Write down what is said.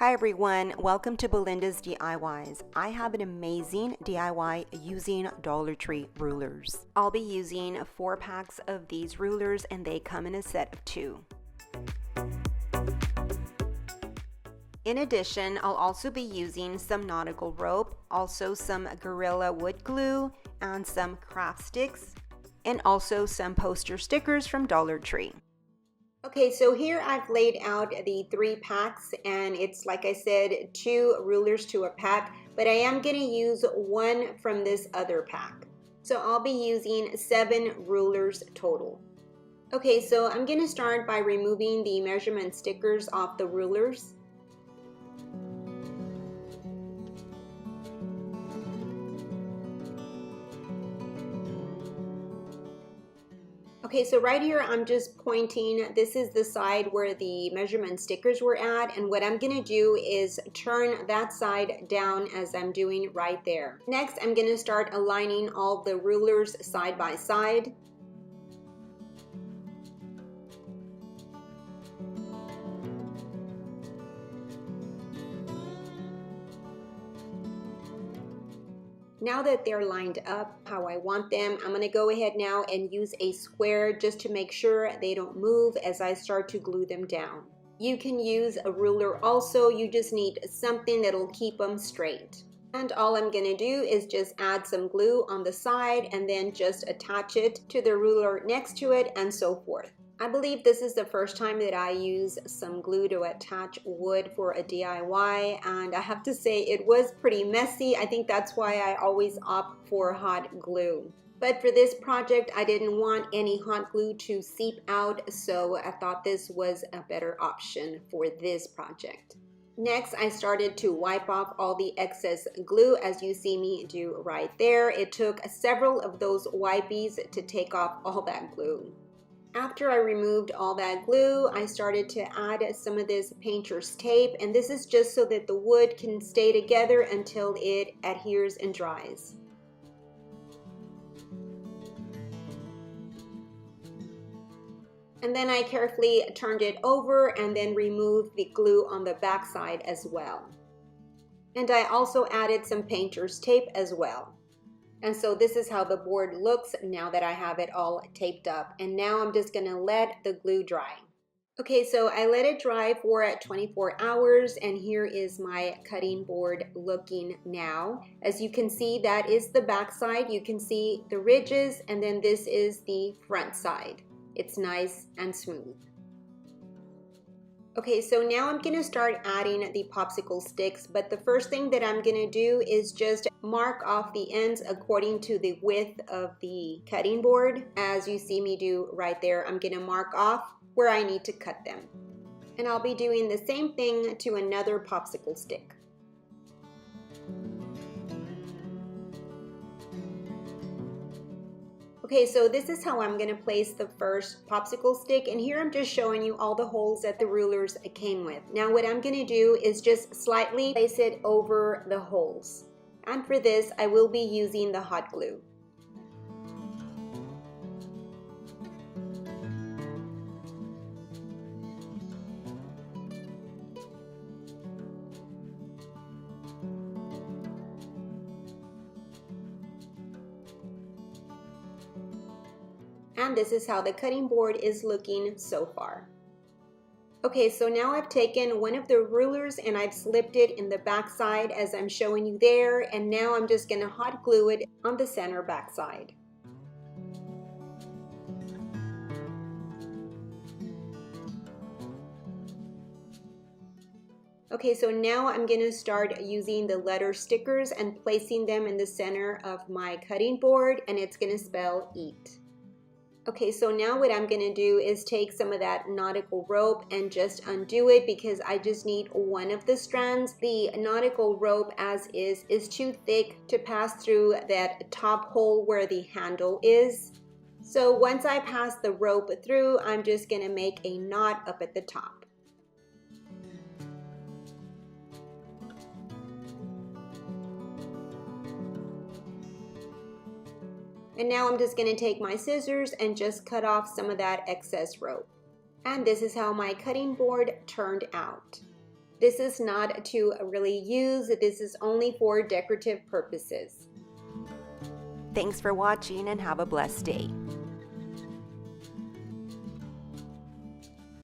Hi everyone, welcome to Belinda's DIYs. I have an amazing DIY using Dollar Tree rulers. I'll be using 4 packs of these rulers and they come in a set of 2. In addition, I'll also be using some nautical rope, also some Gorilla wood glue, and some craft sticks, and also some poster stickers from Dollar Tree. Okay, so here I've laid out the 3 packs, and it's like I said, 2 rulers to a pack, but I am going to use 1 from this other pack. So I'll be using 7 rulers total. Okay, so I'm going to start by removing the measurement stickers off the rulers. Okay, so right here I'm just pointing, this is the side where the measurement stickers were at, and what I'm going to do is turn that side down as I'm doing right there. Next, I'm going to start aligning all the rulers side by side. Now that they're lined up how I want them, I'm going to go ahead now and use a square just to make sure they don't move as I start to glue them down. You can use a ruler also, you just need something that'll keep them straight. And all I'm going to do is just add some glue on the side and then just attach it to the ruler next to it and so forth. I believe this is the first time that I use some glue to attach wood for a DIY, and I have to say it was pretty messy. I think that's why I always opt for hot glue. But for this project, I didn't want any hot glue to seep out, so I thought this was a better option for this project. Next, I started to wipe off all the excess glue, as you see me do right there. It took several of those wipies to take off all that glue. After I removed all that glue, I started to add some of this painter's tape, and this is just so that the wood can stay together until it adheres and dries. And then I carefully turned it over and then removed the glue on the back side as well. And I also added some painter's tape as well. And so this is how the board looks now that I have it all taped up. And now I'm just going to let the glue dry. Okay, so I let it dry for 24 hours, and here is my cutting board looking now. As you can see, that is the back side. You can see the ridges, and then this is the front side. It's nice and smooth. Okay, so now I'm going to start adding the popsicle sticks, but the first thing that I'm going to do is just mark off the ends according to the width of the cutting board. As you see me do right there, I'm going to mark off where I need to cut them. And I'll be doing the same thing to another popsicle stick. Okay, so this is how I'm going to place the first popsicle stick, and here I'm just showing you all the holes that the rulers came with. Now what I'm going to do is just slightly place it over the holes. And for this, I will be using the hot glue. And this is how the cutting board is looking so far. Okay, so now I've taken one of the rulers and I've slipped it in the back side as I'm showing you there, and now I'm just going to hot glue it on the center back side. Okay, so now I'm going to start using the letter stickers and placing them in the center of my cutting board, and it's going to spell EAT. Okay, so now what I'm going to do is take some of that nautical rope and just undo it because I just need one of the strands. The nautical rope as is too thick to pass through that top hole where the handle is. So once I pass the rope through, I'm just going to make a knot up at the top. And now I'm just going to take my scissors and just cut off some of that excess rope. And this is how my cutting board turned out. This is not to really use. This is only for decorative purposes. Thanks for watching and have a blessed day.